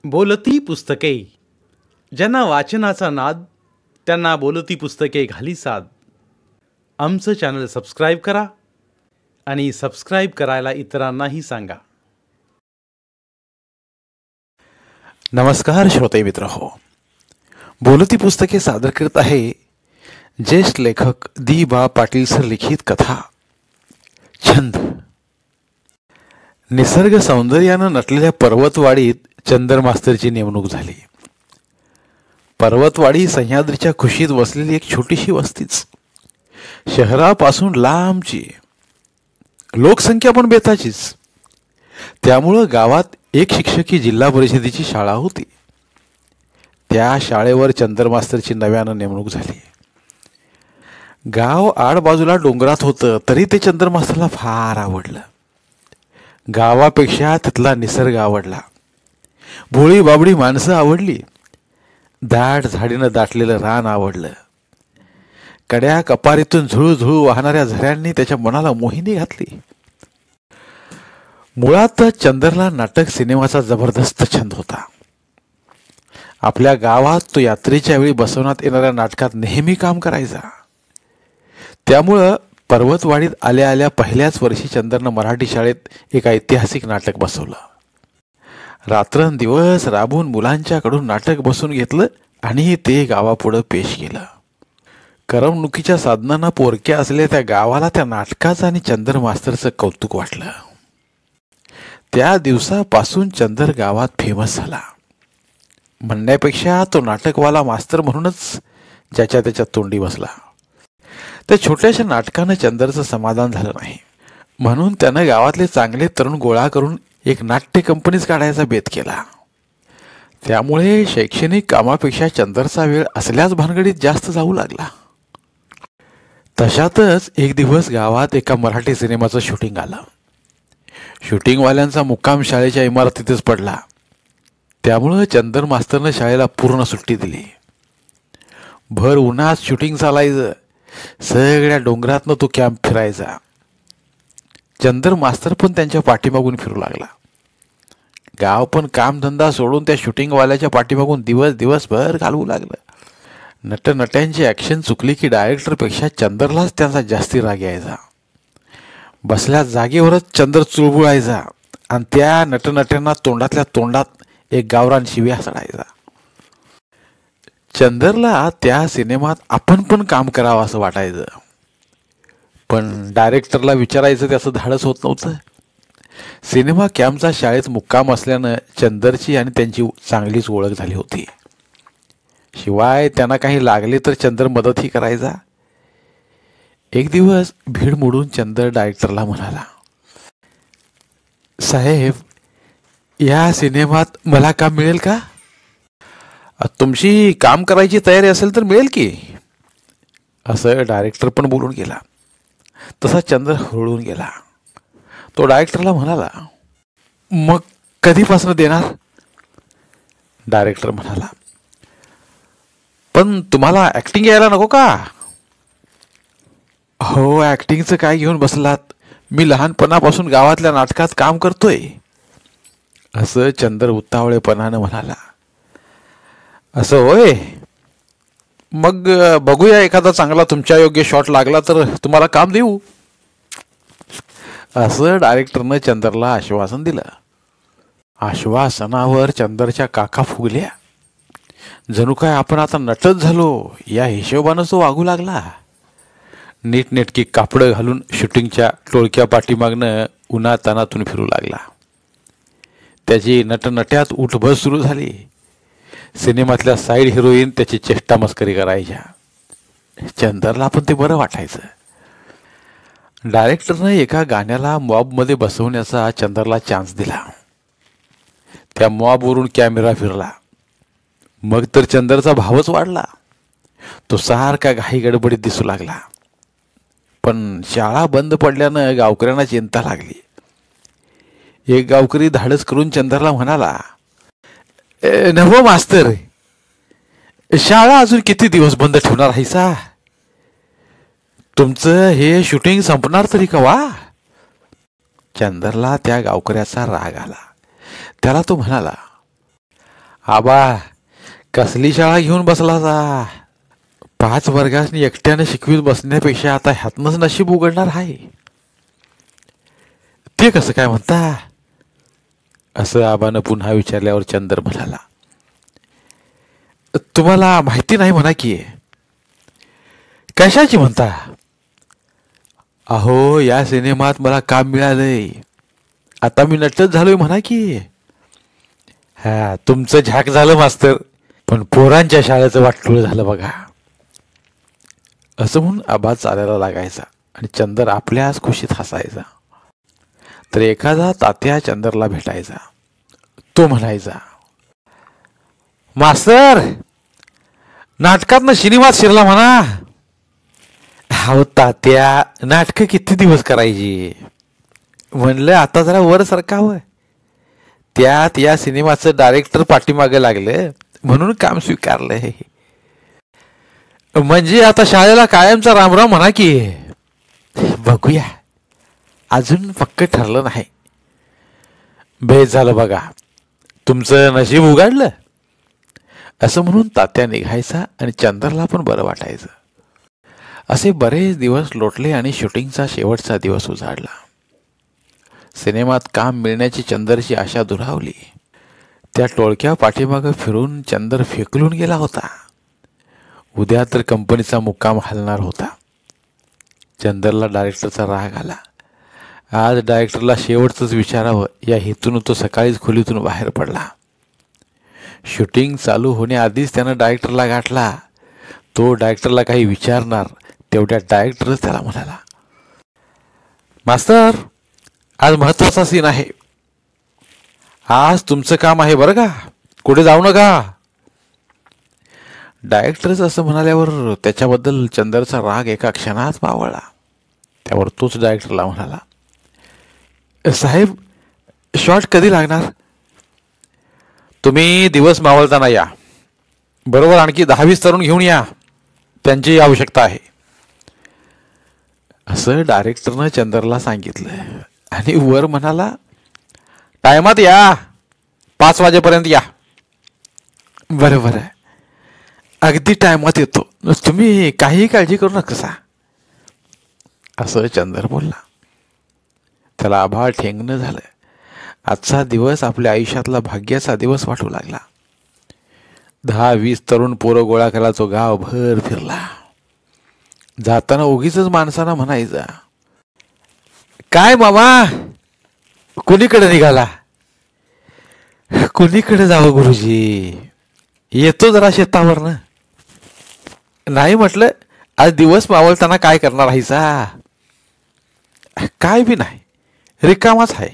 बोलती पुस्तके. ज्यांना वाचनाचा नाद त्यांना बोलती पुस्तके घाली साद. आमचं चॅनल सबस्क्राईब करा आणि सबस्क्राईब करायला इतरांनाही सांगा. नमस्कार श्रोते मित्र हो, बोलती पुस्तके सादर करत आहे ज्येष्ठ लेखक दी बा पाटील सर लिखित कथा छंद. निसर्ग सौंदर्यानं नटलेल्या पर्वतवाडीत चंदर मास्तरची नेमणूक झाली. पर्वतवाडी सह्याद्रीच्या खुशीत वसलेली एक छोटीशी वस्तीच, शहरापासून लांबची, लोकसंख्या पण बेताचीच. त्यामुळं गावात एक शिक्षकी जिल्हा परिषदेची शाळा होती. त्या शाळेवर चंदर मास्तरची नव्यानं नेमणूक झाली. गाव आडबाजूला डोंगरात होतं, तरी ते चंदर मास्तरला फार आवडलं. गावापेक्षा तिथला निसर्ग आवडला, भोळी बाबडी माणसं आवडली, दाट झाडीनं दाटलेलं रान आवडलं. कड्या कपारीतून झुळझुळू वाहणाऱ्या झऱ्यांनी त्याच्या मनाला मोहिनी घातली. मुळात चंदरला नाटक सिनेमाचा जबरदस्त छंद होता. आपल्या गावात तो यात्रेच्या वेळी बसवण्यात येणाऱ्या नाटकात नेहमी काम करायचा. त्यामुळं पर्वतवाडीत आल्या आल्या पहिल्याच वर्षी चंदरनं मराठी शाळेत एक ऐतिहासिक नाटक बसवलं. रात्रंदिवस राबून मुलांच्याकडून नाटक बसवून घेतलं आणि ते गावापुढं पेश केलं. करमणुकीच्या साधनांना पोरक्या असलेल्या त्या गावाला त्या नाटकाचं आणि चंदर मास्तरचं कौतुक वाटलं. त्या दिवसापासून चंदर गावात फेमस झाला. म्हणण्यापेक्षा तो नाटकवाला मास्तर म्हणूनच ज्याच्या त्याच्या तोंडी बसला. त्या छोट्याशा नाटकानं चंदरचं समाधान झालं नाही, म्हणून त्यानं गावातले चांगले तरुण गोळा करून एक नाट्य कंपनीच काढायचा बेत केला. त्यामुळे शैक्षणिक कामापेक्षा चंदरचा वेळ असल्याच भानगडीत जास्त जाऊ लागला. तशातच एक दिवस गावात एका मराठी सिनेमाचं शूटिंग आलं. शूटिंगवाल्यांचा मुक्काम शाळेच्या इमारतीतच पडला. त्यामुळं चंदर मास्तरनं शाळेला पूर्ण सुट्टी दिली. भर उन्हात शूटिंग चालायचं. सगळ्या डोंगरातनं तो कॅम्प फिरायचा. चंदर मास्तर पण त्यांच्या पाठीमागून फिरू लागला. गाव पण कामधंदा सोडून त्या शूटिंगवाल्याच्या पाठीमागून दिवसभर घालवू लागलं. नटनट्यांची ॲक्शन चुकली की डायरेक्टरपेक्षा चंदरलाच त्यांचा जास्ती राग यायचा. बसल्या जागेवरच चंदर चुळबुळायचा आणि त्या नटनट्यांना तोंडातल्या तोंडात एक गावरान शिव्या चढायचा. चंदरला त्या सिनेमात आपण पण काम करावं असं वाटायचं, पण डायरेक्टरला विचारायचं त्याचं धाडस होत नव्हतं. सिनेमा कॅम्पचा शाळेत मुक्काम असल्यानं चंदरची आणि त्यांची चांगलीच ओळख झाली होती. शिवाय त्यांना काही लागले तर चंदर मदतही करायचा. एक दिवस भीड मोडून चंदर डायरेक्टरला म्हणाला, साहेब, या सिनेमात मला काम मिळेल का? तुमची काम करायची तयारी असेल तर मिळेल की, असं डायरेक्टर पण बोलून गेला. तसा चंदर हुरळून गेला. तो डायरेक्टरला म्हणाला, मग कधीपासून देणार? डायरेक्टर म्हणाला, पण तुम्हाला ॲक्टिंग यायला नको का? हो, ॲक्टिंगचं काय घेऊन बसलात, मी लहानपणापासून गावातल्या नाटकात काम करतोय, असं चंदर उत्तावळेपणानं म्हणाला. असं होय, मग बघूया, एखादा चांगला तुमच्या योग्य शॉट लागला तर तुम्हाला काम देऊ, असं डायरेक्टरनं चंदरला आश्वासन दिलं. आश्वासनावर चंदरच्या काका फुगल्या. जणू काय आपण आता नटच झालो या हिशोबानं तो वागू लागला. नीटनेटकी कापडं घालून शूटिंगच्या टोळक्या पाठीमागनं उन्हातानातून फिरू लागला. त्याची नटनट्यात उठबस सुरू झाली. सिनेमातल्या साईड हिरोईन त्याची चेष्टा मस्करी करायच्या. चंदरला पण ते बरं वाटायचं. डायरेक्टरनं एका गाण्याला मॉबमध्ये बसवण्याचा चंदरला चान्स दिला. त्या मॉबवरून कॅमेरा फिरला. मग तर चंदरचा भावच वाढला. तो सारखा घाई गडबडीत दिसू लागला. पण शाळा बंद पडल्यानं गावकऱ्यांना चिंता लागली. एक गावकरी धाडस करून चंदरला म्हणाला, नव मास्तर, शाळा अजून किती दिवस बंद ठेवणार आहेसा? तुमचं हे शूटिंग संपणार तरी कवा? चंदरला त्या गावकऱ्याचा राग आला. त्याला तो म्हणाला, आबा कसली शाळा घेऊन बसला जा. 5 वर्गासनी एकट्याने शिकवीत बसण्यापेक्षा आता ह्यातनंच नशीब उघडणार आहे. ते कसं काय म्हणता? असं आबानं पुन्हा विचारल्यावर चंदर म्हणाला, तुम्हाला माहिती नाही म्हणा की. कशाची म्हणता? अहो या सिनेमात मला काम मिळालंय, आता मी नटच झालोय म्हणा की. हा तुमचं झाक झालं मास्तर, पण पोरांच्या शाळेचं वाटोळं झालं बघा. असं म्हणून आबा चालायला लागायचा आणि चंदर आपल्याच खुशीत हसायचा. तर एखादा तात्या चंदरला भेटायचा. तो म्हणायचा, मास्तर नाटकातनं सिनेमात शिरला म्हणा. अहो तात्या नाटकं किती दिवस करायची. म्हणलं आता जरा वर सरकावं. त्यात या सिनेमाचं डायरेक्टर पाठीमागे लागलं म्हणून काम स्वीकारलंय. म्हणजे आता शाळेला कायमचा रामराम म्हणा की. बघूया, अजून पक्क ठरलं नाही. बेस झालं बघा, तुमचं नशीब उघडलं. असं म्हणून तात्या निघायचा आणि चंदरला पण बरं वाटायचं. असे बरेच दिवस लोटले आणि शूटिंगचा शेवटचा दिवस उजाडला. सिनेमात काम मिळण्याची चंदरची आशा दुरावली. त्या टोळक्या पाठीमागं फिरून चंदर फेकलून गेला होता. उद्या तर कंपनीचा मुक्काम हलणार होता. चंदरला डायरेक्टरचा राग आला. आज डायरेक्टरला शेवटचंच विचारावं या हेतून तो सकाळीच खोलीतून बाहेर पडला. शूटिंग चालू होण्याआधीच त्यानं डायरेक्टरला गाठला. तो डायरेक्टरला काही विचारणार तेवढ्या डायरेक्टरच त्याला म्हणाला, मास्तर आज महत्वाचा सीन आहे. आज तुमचं काम आहे बरं का, कुठे जाऊ नका. डायरेक्टरच असं म्हणाल्यावर त्याच्याबद्दल चंदरचा राग एका क्षणात मावळला. त्यावर तोच डायरेक्टरला म्हणाला, साहेब शॉट कधी लागणार? तुम्ही दिवस मावळताना या. बरोबर आणखी 10-20 तरुण घेऊन या, त्यांची आवश्यकता आहे. असं डायरेक्टरनं चंदरला सांगितलं आणि वर म्हणाला, टायमात या, 5 वाजेपर्यंत या. बरं अगदी टायमात येतो, तुम्ही काही काळजी करू नका. असं चंदर बोलला. त्याला आभाळ ठेंगणं झालं. आजचा दिवस आपल्या आयुष्यातला भाग्याचा दिवस वाटू लागला. 10-20 तरुण पोरं गोळा करायला तो गावभर फिरला. जाताना उगीच माणसानं म्हणायचा, काय मामा कुणीकडे निघाला? कुणीकडे जावं गुरुजी, येतो जरा शेतावरनं. नाही म्हटलं, आज दिवस मावळताना काय करणार आहेसा? काय बी नाही, रिकामाच आहे.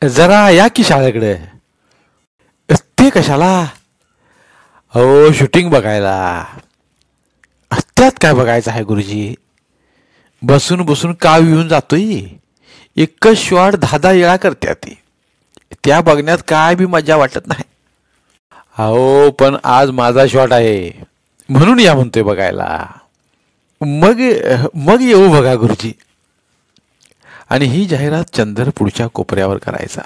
जरा या की शाळेकडे. ते कशाला? हो शूटिंग बघायला. त्यात काय बघायचं आहे गुरुजी? बसून बसून काव येऊन जातोय. एकच शॉट 10-10 वेळा करत्या ती. त्या बघण्यात काय बी मजा वाटत नाही. अहो पण आज माझा शॉट आहे म्हणून या म्हणतोय बघायला. मग येऊ बघा गुरुजी. आणि ही जाहिरात चंदर पुढच्या कोपऱ्यावर करायचा.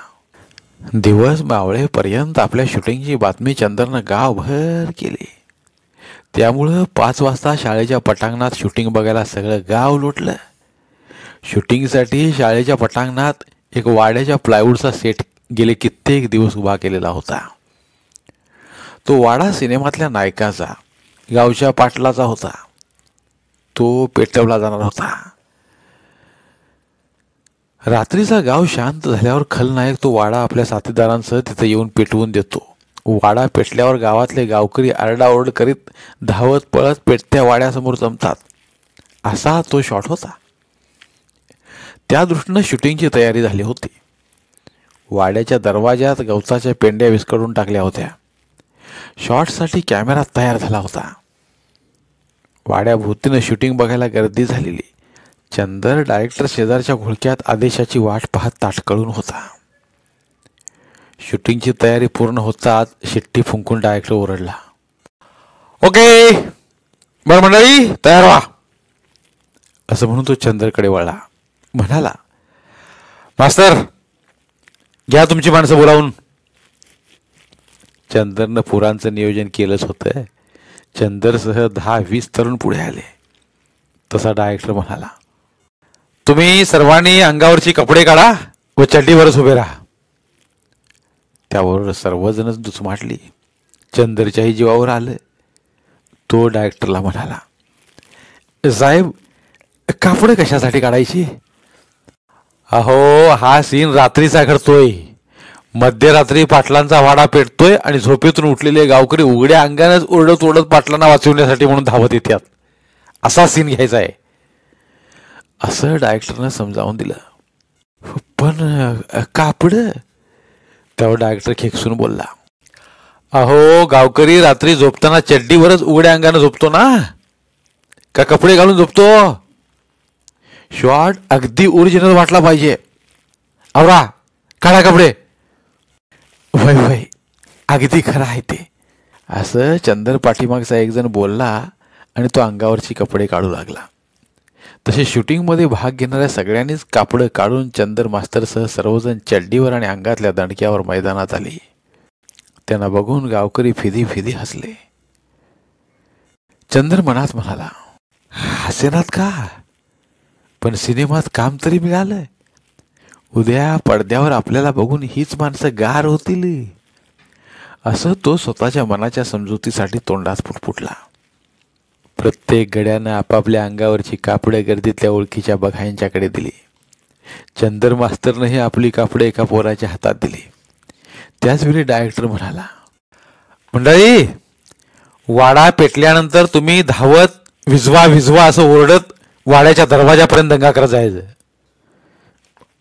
दिवस मावळेपर्यंत आपल्या शूटिंगची बातमी चंदरनं गावभर केली. त्यामुळं 5 वाजता शाळेच्या पटांगणात शूटिंग बघायला सगळं गाव लोटलं. शूटिंगसाठी शाळेच्या पटांगणात एक वाड्याच्या प्लायवूडचा सेट गेले कित्येक दिवस उभा केलेला होता. तो वाडा सिनेमातल्या नायकाचा, गावच्या पाटलाचा होता. तो पेटवला जाणार होता. रात्रीचा गाव शांत झाल्यावर खलनायक तो वाडा आपल्या साथीदारांसह तिथं येऊन पेटवून देतो. वाडा पेटल्यावर गावातले गावकरी आरडाओरड करीत धावत पळत पेटत्या वाड्यासमोर जमतात. असा तो शॉट होता. त्या दृष्टीनं शूटिंगची तयारी झाली होती. वाड्याच्या दरवाजात गवताच्या पेंड्या विस्कळून टाकल्या होत्या. शॉटसाठी कॅमेरा तयार झाला होता. वाड्याभोवतीनं शूटिंग बघायला गर्दी झालेली. चंदर डायरेक्टर शेजारच्या घोळक्यात आदेशाची वाट पाहत ताटकळून होता. शूटिंगची तयारी पूर्ण होताच शिट्टी फुंकून डायरेक्टर ओरडला, ओके बरं मंडळी तयार व्हा. असं म्हणून तो चंदरकडे वळला. म्हणाला, मास्तर घ्या तुमची माणसं बोलावून. चंदरनं पुरांचं नियोजन केलंच होतं. चंदरसह 10-20 तरुण पुढे आले. तसा डायरेक्टर म्हणाला, तुम्ही सर्वांनी अंगावरची कपडे काढा व चड्डीवरच उभे राहा. त्यावर सर्वजणच दुचमाटली. चंदरच्याही जीवावर आलं. तो डायरेक्टरला म्हणाला, साहेब, कापडं कशासाठी काढायची? अहो, हा सीन रात्रीचा घडतोय. मध्यरात्री पाटलांचा वाडा पेटतोय आणि झोपेतून उठलेले गावकरी उघड्या अंगानेच ओरडत ओरडत पाटलांना वाचवण्यासाठी म्हणून धावत येतात. असा सीन घ्यायचा आहे, असं डायरेक्टरनं समजावून दिलं. पण कापड? त्यावर डायरेक्टर खेकसून बोलला, अहो, गावकरी रात्री झोपताना चड्डीवरच उघड्या अंगाने झोपतो ना, का कपडे घालून झोपतो? शॉट अगदी ओरिजिनल वाटला पाहिजे. आवरा, काढा कपडे. वय वय, अगदी खरं आहे ते, असं चंदर पाठीमागचा एक जण बोलला आणि तो अंगावरची कपडे काढू लागला. तसे शूटिंगमध्ये भाग घेणाऱ्या सगळ्यांनीच कापडं काढून चंदर मास्तरसह सर्वजण चड्डीवर आणि अंगातल्या दणक्यावर मैदानात आले. त्यांना बघून गावकरी फिदी फिदी हसले. चंदर मनात म्हणाला, हसेनात का, पण सिनेमात काम तरी मिळालं. उद्या पडद्यावर आपल्याला बघून हीच माणसं गार होतील, असं तो स्वतःच्या मनाच्या समजुतीसाठी तोंडात फुटफुटला. प्रत्येक गड्यानं आपापल्या अंगावरची कापडे गर्दीतल्या ओळखीच्या बघायांच्याकडे दिली. चंदर मास्तरनंही आपली कापडे एका पोराच्या हातात दिली. त्याचवेळी डायरेक्टर म्हणाला, मंडळी, वाडा पेटल्यानंतर तुम्ही धावत विझवा विझवा असं ओरडत वाड्याच्या दरवाजापर्यंत दंगा करत जायचं.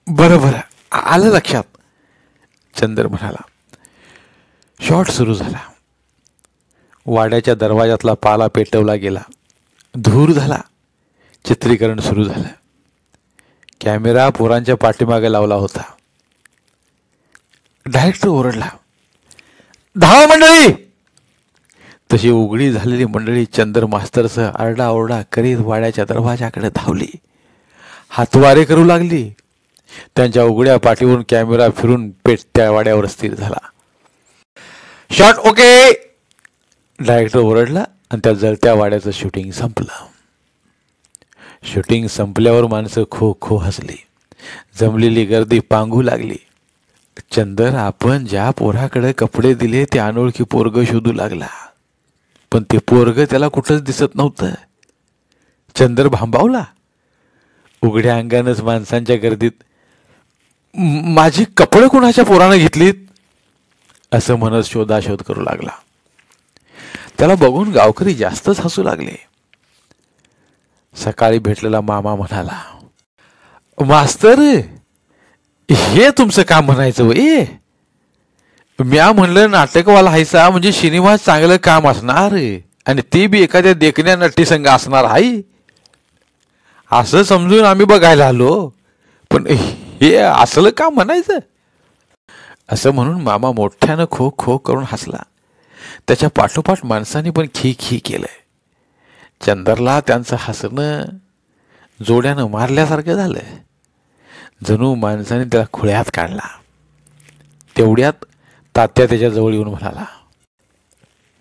बरं, आलं लक्षात, चंदर म्हणाला. शॉट सुरू झाला. वाड्याच्या दरवाजातला पाला पेटवला गेला. धूर झाला. चित्रीकरण सुरू झालं. कॅमेरा पोरांच्या पाठीमागे लावला होता. डायरेक्टर ओरडला, धावा मंडळी. तशी उघडी झालेली मंडळी चंदर मास्तरसह आरडाओरडा करीत वाड्याच्या दरवाजाकडे धावली. हातवारे करू लागली. त्यांच्या उघड्या पाठीवरून कॅमेरा फिरून पेटत्या वाड्यावर स्थिर झाला. शॉट ओके, डायरेक्टर ओरडला आणि त्या जळत्या वाड्याचं शूटिंग संपलं. शूटिंग संपल्यावर माणसं खो खो हसली. जमलेली गर्दी पांगू लागली. चंदर आपण ज्या पोराकडे कपडे दिले ते अनोळखी पोरग शोधू लागला, पण ते पोरग त्याला कुठंच दिसत नव्हतं. चंदर भांबावला. उघड्या अंगानंच माणसांच्या गर्दीत, माझी कपडे कुणाच्या पोरानं घेतलीत असं म्हणत शोधाशोध करू लागला. त्याला बघून गावकरी जास्तच हसू लागले. सकाळी भेटलेला मामा म्हणाला, मास्तर, हे तुमचं काम म्हणायचं वय? म्या म्हणलं नाटकवाला हायसा म्हणजे सिनेमात चांगलं काम असणार आणि ते बी एखाद्या देखण्या नटीसंग असणार हाय असं समजून आम्ही बघायला आलो, पण हे असलं काम म्हणायचं? असं म्हणून मामा मोठ्यानं खो खो करून हसला. त्याच्या पाठोपाठ माणसाने पण खी खी केलंय. चंदरला त्यांचं हसणं जोड्यानं मारल्यासारखं झालं. जणू माणसाने त्याला खुळ्यात काढला. तेवढ्यात तात्या त्याच्या जवळ येऊन म्हणाला,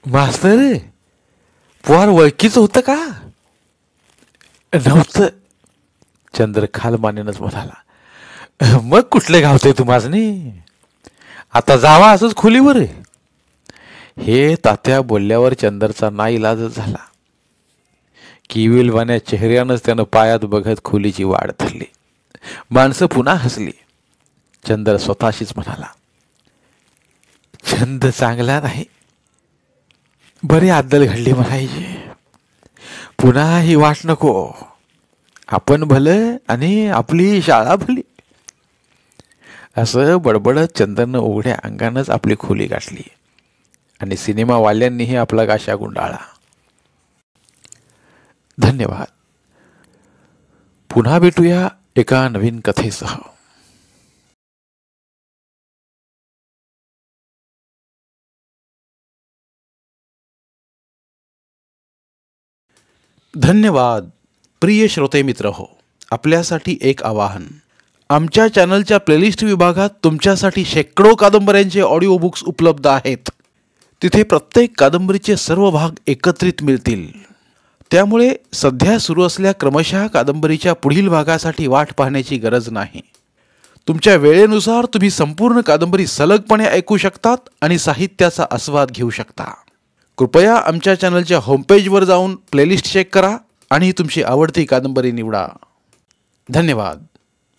मास्तर, पोर ओळखीचं होतं का? नव्हतं, चंद्र खालमानेनच म्हणाला. मग कुठले गावते तुम्हासनी? आता जावा असंच खोलीवर. हे तात्या बोलल्यावर चंदरचा नाईलाजच झाला. किविलवाण्या चेहऱ्यानंच त्यानं पायात बघत खोलीची वाट धरली. माणसं पुन्हा हसली. चंदर स्वतःशीच म्हणाला, छंद चांगला नाही, बरी अद्दल घडली म्हणायची. पुन्हा ही वाट नको. आपण भलं आणि आपली शाळा भली. असं बडबडत चंदरनं उघड्या अंगानंच आपली खोली गाठली आणि सिनेमावाल्यांनीही आपला गाशा गुंडाळला. धन्यवाद. पुन्हा भेटूया एका नवीन कथेसह. धन्यवाद. प्रिय श्रोते मित्र हो, आपल्यासाठी एक आवाहन. आमच्या चॅनलच्या प्लेलिस्ट विभागात तुमच्यासाठी शेकडो कादंबऱ्यांचे ऑडिओ बुक्स उपलब्ध आहेत. तिथे प्रत्येक कादंबरीचे सर्व भाग एकत्रित मिळतील. त्यामुळे सध्या सुरू असलेल्या क्रमशः कादंबरीच्या पुढील भागासाठी वाट पाहण्याची गरज नाही. तुमच्या वेळेनुसार तुम्ही संपूर्ण कादंबरी सलगपणे ऐकू शकतात आणि साहित्याचा आस्वाद घेऊ शकता. कृपया आमच्या चॅनलच्या होमपेजवर जाऊन प्लेलिस्ट चेक करा आणि तुमची आवडती कादंबरी निवडा. धन्यवाद.